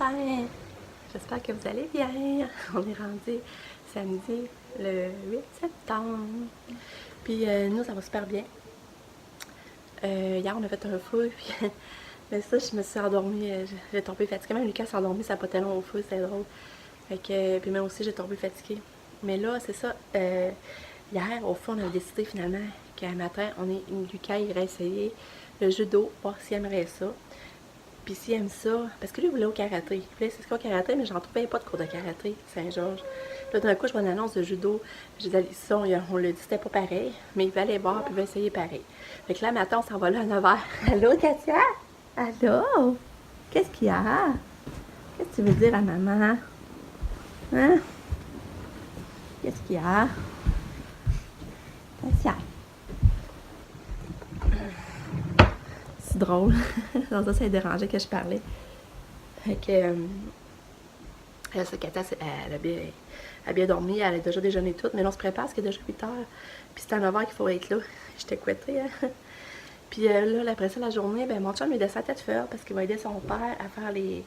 matin! J'espère que vous allez bien. On est rendu samedi le 8 septembre. Puis nous, ça va super bien. Hier, on a fait un feu, puis mais ça, je me suis endormie. J'ai tombé fatiguée. Même Lucas s'est endormi, ça n'a pas tellement au feu, c'est drôle. Fait que, puis même aussi, j'ai tombé fatiguée. Mais là, c'est ça. Hier, au fond, on a décidé finalement qu'un matin, Lucas irait essayer le judo, voir s'il aimerait ça. Puis s'il aime ça, parce que lui, il voulait au karaté. Il voulait s'inscrire au karaté, mais j'en trouvais pas de cours de karaté, Saint-Georges. Là, d'un coup, je vois une annonce de judo. J'ai dit, ça, on l'a dit, c'était pas pareil, mais il va aller voir, puis il va essayer pareil. Fait que là, matin, on s'en va là à 9h. Allô, Katia? Allô? Qu'est-ce qu'il y a? Qu'est-ce que tu veux dire à maman? Hein? Qu'est-ce qu'il y a? Katia? C'est drôle. Donc ça a dérangé que je parlais. Fait que... Katia, elle a bien dormi, elle a déjà déjeuné toute, mais là, on se prépare parce qu'il est déjà 8h. Puis c'est à 9h qu'il faut être là. J'étais couettée, hein? Puis là, après ça, la journée, ben mon chum, il descend à Tête-Feur parce qu'il va aider son père à faire les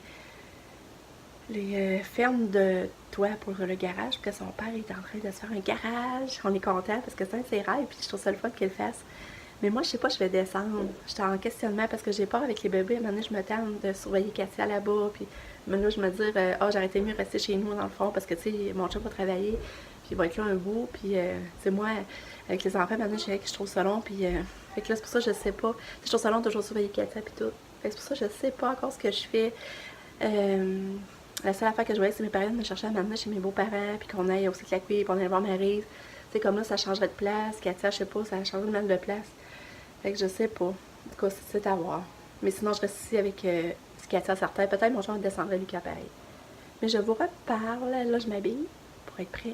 fermes de toit pour le garage. Puis que son père est en train de se faire un garage. On est content parce que c'est un de ses rêves, puis je trouve ça le fun qu'il le fasse. Mais moi, je sais pas, je vais descendre. J'étais en questionnement parce que j'ai peur avec les bébés. À un moment donné, je me tente de surveiller Katia là-bas. Puis maintenant, je me dis, j'aurais été mieux rester chez nous, dans le fond, parce que, tu sais, mon chum va travailler. Puis il va être là un bout. Puis, c'est moi, avec les enfants, maintenant, je trouve ça long. Puis, fait que là, c'est pour ça que je sais pas. Je trouve ça long de toujours surveiller Katia, puis tout. Fait que c'est pour ça que je sais pas encore ce que je fais. La seule affaire que je voyais, c'est mes parents me chercher à m'amener chez mes beaux-parents. Puis qu'on aille aussi claquer, puis on aille voir Maryse. Tu sais, comme là, ça changerait de place. Katia, je sais pas, ça changerait même de place. Fait que je sais pas. En tout cas, c'est à voir. Mais sinon, je reste ici avec Katia certains. Peut-être mon genre descendrait Lucas pareil. Mais je vous reparle. Là, je m'habille pour être prêt.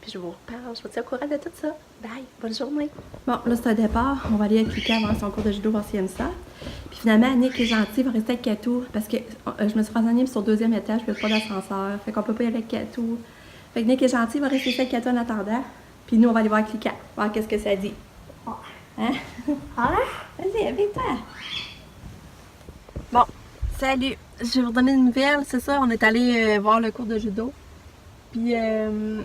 Puis je vous reparle. Je vous tiens au courant de tout ça. Bye. Bonne journée. Bon, là, c'est un départ. On va aller avec Lucas avant son cours de judo, voir s'il aime ça. Puis finalement, Nick est gentil, va rester avec Katou. Parce que je me suis renseignée sur le 2e étage, puis il n'y a pas d'ascenseur. Fait qu'on peut pas y aller avec Katou. Fait que Nick est gentil, va rester avec Katou en attendant. Puis nous, on va aller voir avec Lucas. Voir qu'est-ce que ça dit. Hein? Ah? Vas-y, avec-toi. Bon, salut. Je vais vous donner une nouvelle. C'est ça, on est allé voir le cours de judo. Puis, ben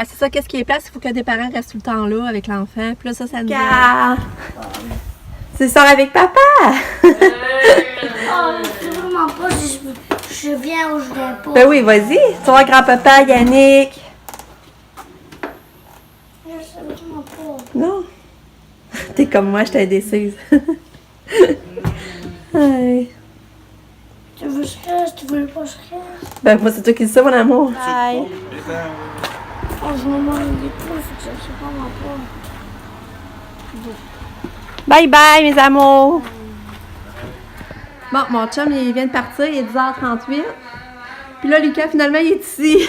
c'est ça, qu'est-ce qui est place? Il faut que des parents restent tout le temps là avec l'enfant. Puis là, ça nous a... Tu sors avec papa? Oh, c'est vraiment pas si je viens ou je viens pas. Ben oui, vas-y. Tu vas voir grand-papa, Yannick. Je sais vraiment pas. Non. T'es comme moi, je t'ai indécise. Ouais. Tu veux que je reste? Tu veux pas que je reste? Ben moi, c'est toi qui dis ça, mon amour. Bye. Oh, je me demande des coups, je sais vraiment pas. Bye bye, mes amours. Bon, mon chum, il vient de partir, il est 10h38. Puis là, Lucas, finalement, il est ici.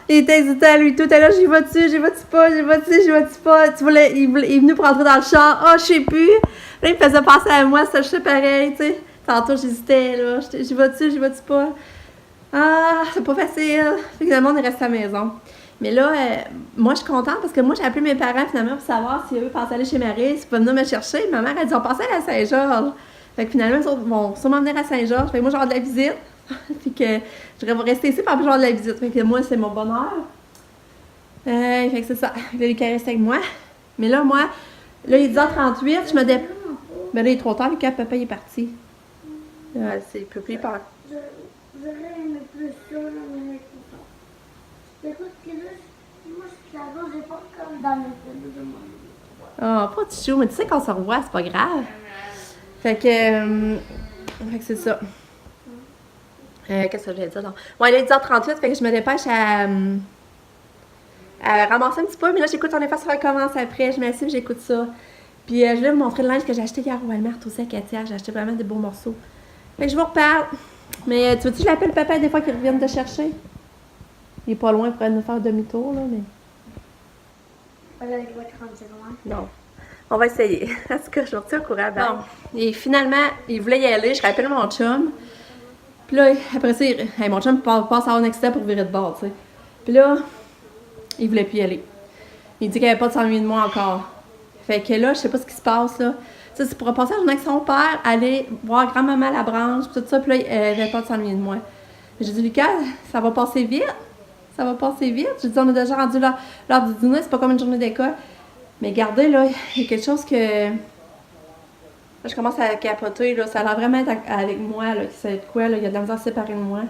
Il était hésitant, lui, tout à l'heure, j'y vais-tu pas, j'y vais-tu pas. Il est venu pour rentrer dans le char. Ah, je sais plus. Là, il me faisait penser à moi, ça, je sais pareil, tu sais. Tantôt, j'hésitais, là. J'y vais-tu pas. Ah, c'est pas facile. Finalement, on est resté à la maison. Mais là, moi, je suis contente parce que moi, j'ai appelé mes parents finalement pour savoir si eux pensaient aller chez Maryse, s'ils peuvent venir me chercher. Ma mère, elle dit, on pensait aller à Saint-Georges. Fait que finalement, ils vont sûrement venir à Saint-Georges. Fait que moi, je vais avoir de la visite. Puis que je vais rester ici pour avoir de la visite. Fait que moi, c'est mon bonheur. Fait que c'est ça. Là, Lucas reste avec moi. Mais là, moi, là, il est 10h38. Je me dé... Ben là, il est trop tard. Lucas, papa, il est parti. C'est peu plus peur. J'aurais aimé plus ça, mais écoute, moi, je suis là-bas, j'ai pas comme dans le film de moi. Ah, pas de chou, mais tu sais qu'on se revoit, c'est pas grave. Fait que c'est ça. Qu'est-ce que je voulais dire? Donc? Bon, il est 10h38, fait que je me dépêche à ramasser un petit peu, mais là, j'écoute, on est pas sur recommence après. Je m'assieds, j'écoute ça. Puis je vais vous montrer le linge que j'ai acheté hier au Walmart aussi à Katia. J'ai acheté vraiment des beaux morceaux. Fait que je vous reparle. Mais tu veux-tu que je l'appelle papa des fois qu'il revienne te chercher? Il est pas loin, il pourrait nous faire demi-tour, là, mais... Là, il va être rendu loin. Non. On va essayer. En tout cas, je me retiens au courant. Bon. Et finalement, il voulait y aller. Je rappelle mon chum. Puis là, après ça, mon chum passe à un extrait pour virer de bord, tu sais. Puis là, il voulait plus y aller. Il dit qu'il n'y avait pas de s'ennuyer de moi encore. Fait que là, je sais pas ce qui se passe, là. Ça, c'est pour passer la journée avec son père, aller voir grand-maman à la branche, tout ça, puis là, elle avait pas de s'ennuyer de moi. J'ai dit, Lucas, ça va passer vite. Ça va passer vite. J'ai dit, on est déjà rendu là. L'heure du dîner, c'est pas comme une journée d'école. Mais regardez, là, il y a quelque chose que... Là, je commence à capoter, là. Ça a l'air vraiment être avec moi, là. Ça va être quoi, là? Il y a de la misère à se séparer de moi.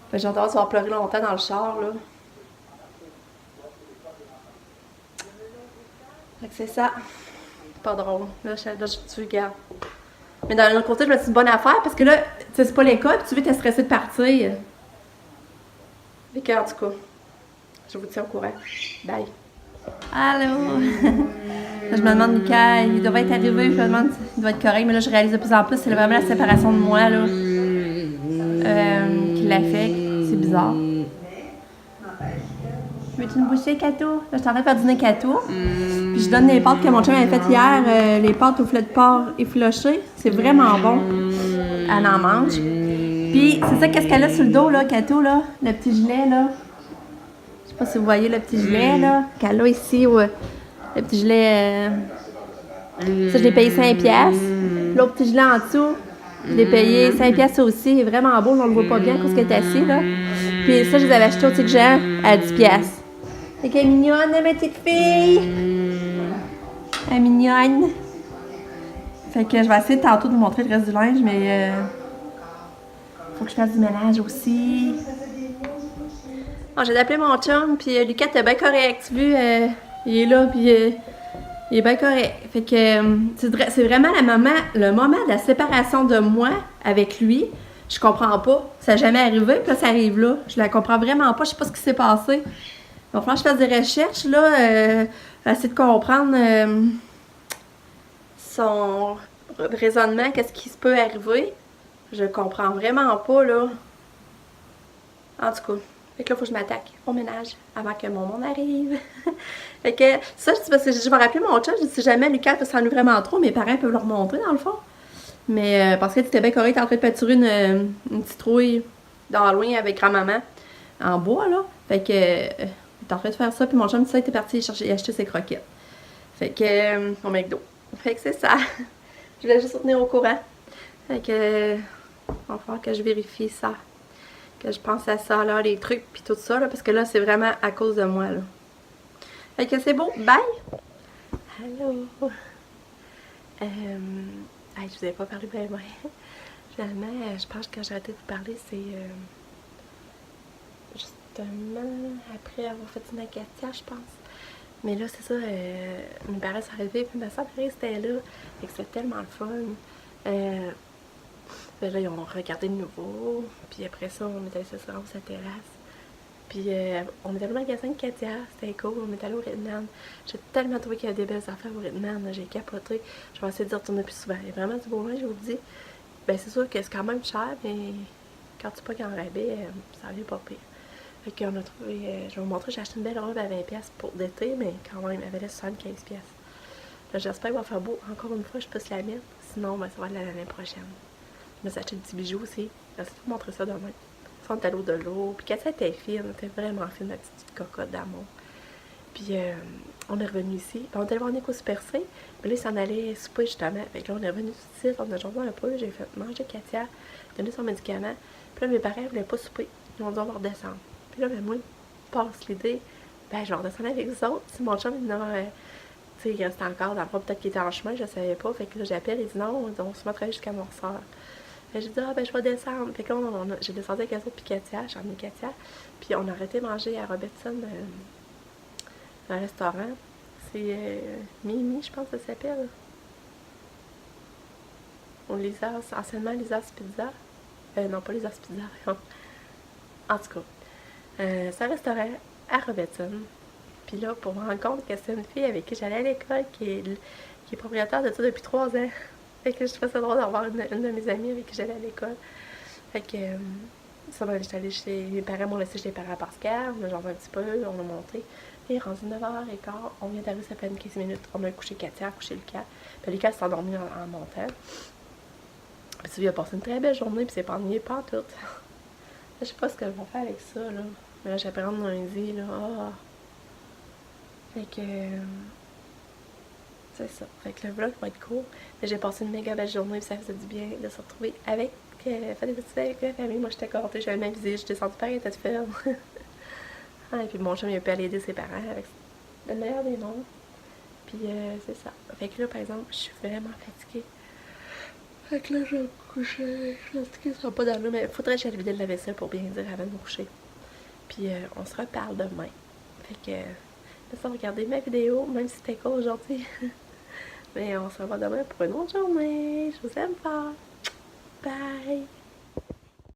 Fait que j'ai entendu avoir pleuré longtemps dans le char, là. Fait que c'est ça. Pas drôle. Là, tu regardes. Mais d'un autre côté, je me suis dit, bonne affaire, parce que là, tu sais, c'est pas l'école, puis tu veux, t'es stressé de partir. Fait que, en tout cas, je vous tiens au courant. Bye. Allô? Là, je me demande, Lucas, il devrait être arrivé, je me demande s'il doit être correct, mais là, je réalise de plus en plus, c'est vraiment la séparation de moi, là, qui l'affecte. C'est bizarre. Veux-tu une bouchée, Cato? Là, je suis en train de faire dîner Cato. Puis je donne les pâtes que mon chum avait faites hier, les pâtes au filet de porc effiloché. C'est vraiment bon. Elle en mange. Puis c'est ça, qu'est-ce qu'elle a sur le dos, là, Cato, là? Le petit gilet, là. Je sais pas si vous voyez le petit gilet, là, qu'elle a ici, ouais. Le petit gilet... Ça, je l'ai payé 5$. Puis l'autre petit gilet en dessous, je l'ai payé 5$ aussi. Il est vraiment beau, on le voit pas bien parce qu'elle est assise, là. Puis ça, je les avais achetés au Tigre à 10$. Fait qu'elle est mignonne, ma petite fille! Elle est mignonne! Fait que je vais essayer tantôt de vous montrer le reste du linge, mais... faut que je fasse du ménage aussi. Bon, j'ai appelé mon chum, puis Lucas était bien correct. Tu vois, il est là, puis il est bien correct. Fait que c'est vraiment le moment de la séparation de moi avec lui. Je comprends pas. Ça n'a jamais arrivé, puis là, ça arrive là. Je la comprends vraiment pas. Je sais pas ce qui s'est passé. Donc, franchement, je fais des recherches, là, essayer de comprendre son raisonnement, qu'est-ce qui se peut arriver. Je comprends vraiment pas, là. En tout cas, fait que là, faut que je m'attaque au ménage avant que mon monde arrive. Fait que ça, c'est parce que je vais rappeler mon chat. Je dis si jamais Lucas peut s'ennuyer vraiment trop, mes parents peuvent le remontrer, dans le fond. Mais parce que tu étais bien correct, t'es en train de pâturer une citrouille d'Halloween avec grand-maman en bois, là. Fait que t'es en train de faire ça, puis mon chum, tu sais, t'es parti chercher acheter ses croquettes. Fait que au McDo. Fait que c'est ça. Je voulais juste vous tenir au courant. Fait que va falloir que je vérifie ça. Que je pense à ça, là, les trucs, puis tout ça, là, parce que là, c'est vraiment à cause de moi, là. Fait que c'est beau. Bye! Allô! Je vous avais pas parlé bien, Finalement, je pense que quand j'ai arrêté de vous parler, c'est justement après avoir fait une Katia, je pense. Mais là, c'est ça, mes parents sont arrivés, puis ma soeur était là. Fait que c'était tellement le fun. Ben là, ils ont regardé de nouveau. Puis après ça, on est allé se rendre sur la terrasse. Puis on est allé au magasin de Katia. C'était cool. On est allé au Redman. J'ai tellement trouvé qu'il y a des belles affaires au Redman. J'ai capoté. Je vais essayer d'y retourner plus souvent. Il y a vraiment du beau linge, je vous le dis. Ben c'est sûr que c'est quand même cher, mais quand tu pognes en rabais, ça vient pas pire. Fait qu'on a trouvé... je vais vous montrer, j'ai acheté une belle robe à 20$ pour d'été, mais quand même, elle valait 75$. Là, j'espère qu'il va faire beau. Encore une fois, je peux se la mettre. Sinon, ben, ça va être l'année prochaine. Je me suis acheté des petits bijoux aussi. Je vais vous montrer ça demain. Ça, on est à l'eau de l'eau. Puis Katia était fine. Elle était vraiment fine, ma petite cocotte d'amour. Puis on est revenu ici. Puis on est allé voir Nico Super C. Mais là, il s'en allait souper justement. Fait que là, on est revenu ici. On a joué un peu. J'ai fait manger Katia. Donné son médicament. Puis là, mes parents ne voulaient pas souper. Ils m'ont dit on va redescendre. Puis là, ben moi, passe l'idée. Ben, je vais redescendre avec les autres. Si mon chum, il tu sais, il restait encore dans le fond, peut-être qu'il était en chemin, je savais pas. Fait que là, j'appelle, il dit non, on se mettra jusqu'à mon soeur. Fait que j'ai dit, ah ben je vais descendre. Fait que là, j'ai descendu avec les autres, puis Katia, j'ai emmené Katia. Puis on a arrêté de manger à Robertson, un restaurant. C'est Mimi, je pense que ça s'appelle. Ou Lisa's, anciennement Lisa's Pizza. Non, pas Lisa's Pizza. En tout cas, c'est un restaurant à Robertson. Puis là, pour me rendre compte que c'est une fille avec qui j'allais à l'école, qui est propriétaire de ça depuis 3 ans. Fait que je trouvais ça drôle d'avoir une de mes amies avec qui j'allais à l'école. Fait que ça, ben, j'étais allée chez mes parents, m'ont laissé chez les parents à Pascal. On a jasé un petit peu, on a monté. Et rendu 9h15, on vient d'arriver, ça fait 15 minutes. On a couché Katia, couché Lucas. Puis Lucas s'est endormi en montant. Puis il a passé une très belle journée, puis c'est pas ennuyé, pas tout. Je sais pas ce que je vais faire avec ça, là. Mais là, j'apprends lundi, là. Oh. Fait que c'est ça. Fait que le vlog va être court. Mais j'ai passé une méga belle journée, puis ça faisait du bien de se retrouver avec, faire des petits avec la famille. Moi, j'étais contente, j'avais ma visite, j'étais sentie pareil, tête ferme. Ah, et puis mon chum, il a pu aller aider ses parents avec le meilleur des mondes. Puis c'est ça. Fait que là, par exemple, je suis vraiment fatiguée. Fait que là, je vais me coucher. Je suis fatiguée, ça va pas d'allure, mais faudrait que j'aille vider de la vaisselle pour bien dire avant de me coucher. Puis on se reparle demain. Fait que laisse regarder ma vidéo, même si c'était court aujourd'hui. Mais on se revoit demain pour une autre journée. Je vous aime fort. Bye!